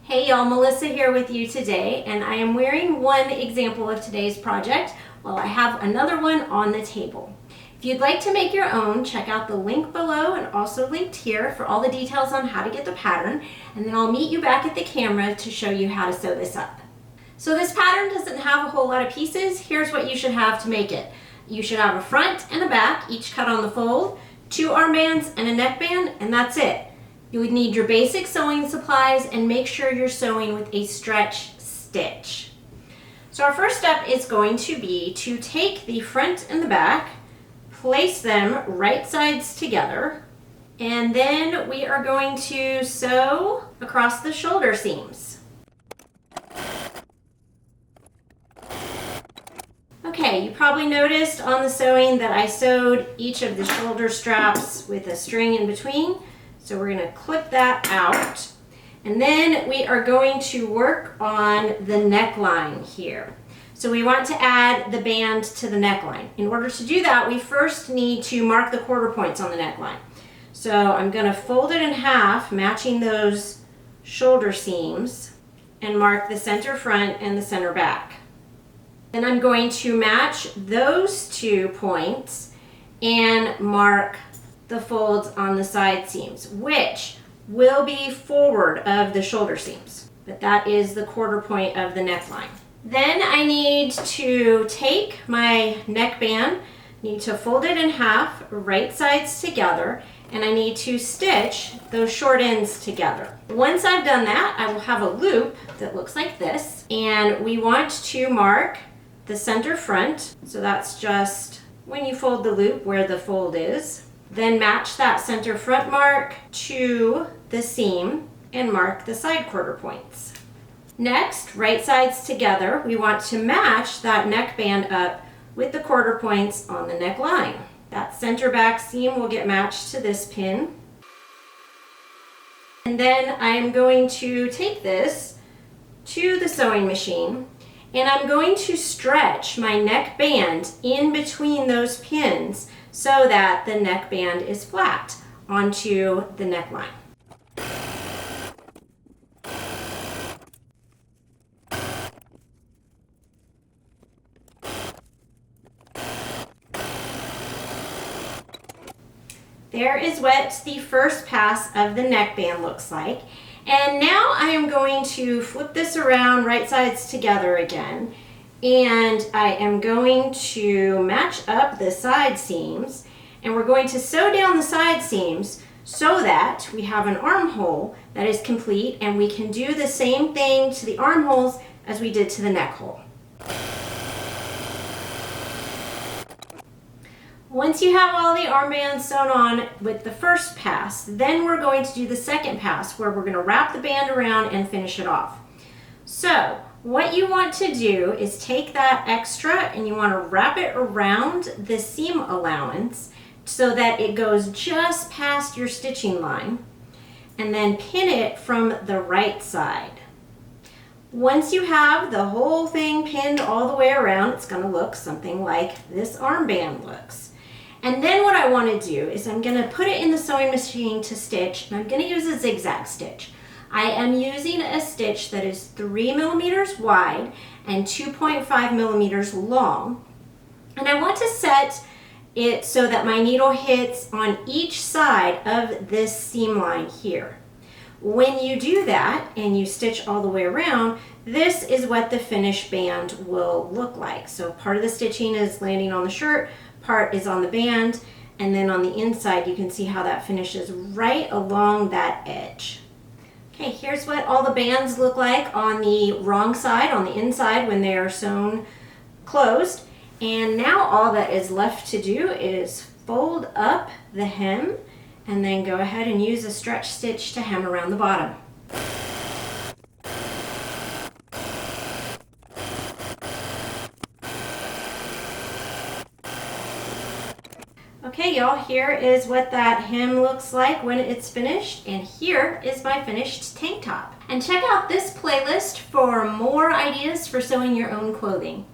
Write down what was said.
Hey y'all, Melissa here with you today, and I am wearing one example of today's project while I have another one on the table. If you'd like to make your own, check out the link below and also linked here for all the details on how to get the pattern, and then I'll meet you back at the camera to show you how to sew this up. So this pattern doesn't have a whole lot of pieces. Here's what you should have to make it. You should have a front and a back, each cut on the fold, 2 armbands and a neckband, and that's it. You would need your basic sewing supplies and make sure you're sewing with a stretch stitch. So our first step is going to be to take the front and the back, place them right sides together, and then we are going to sew across the shoulder seams. Okay, you probably noticed on the sewing that I sewed each of the shoulder straps with a string in between. So we're going to clip that out, and then we are going to work on the neckline here. So we want to add the band to the neckline. In order to do that, we first need to mark the quarter points on the neckline. So I'm going to fold it in half, matching those shoulder seams, and mark the center front and the center back. Then I'm going to match those 2 points and mark the folds on the side seams, which will be forward of the shoulder seams, but that is the quarter point of the neckline. Then I need to take my neckband, need to fold it in half, right sides together, and I need to stitch those short ends together. Once I've done that, I will have a loop that looks like this, and we want to mark the center front, so that's just when you fold the loop where the fold is. Then match that center front mark to the seam and mark the side quarter points. Next, right sides together, we want to match that neckband up with the quarter points on the neckline. That center back seam will get matched to this pin. And then I'm going to take this to the sewing machine, and I'm going to stretch my neckband in between those pins so that the neckband is flat onto the neckline. There is what the first pass of the neckband looks like. And now I am going to flip this around right sides together again. And I am going to match up the side seams, and we're going to sew down the side seams so that we have an armhole that is complete, and we can do the same thing to the armholes as we did to the neck hole. Once you have all the armbands sewn on with the first pass, then we're going to do the second pass where we're going to wrap the band around and finish it off. So what you want to do is take that extra and you want to wrap it around the seam allowance so that it goes just past your stitching line, and then pin it from the right side. Once you have the whole thing pinned all the way around, it's going to look something like this armband looks. And then what I want to do is I'm going to put it in the sewing machine to stitch, and I'm going to use a zigzag stitch. I am using a stitch that is 3 millimeters wide and 2.5 millimeters long. And I want to set it so that my needle hits on each side of this seam line here. When you do that and you stitch all the way around, this is what the finished band will look like. So part of the stitching is landing on the shirt, part is on the band, and then on the inside you can see how that finishes right along that edge. Okay, here's what all the bands look like on the wrong side, on the inside when they are sewn closed. And now all that is left to do is fold up the hem and then go ahead and use a stretch stitch to hem around the bottom. Okay y'all, here is what that hem looks like when it's finished, and here is my finished tank top. And check out this playlist for more ideas for sewing your own clothing.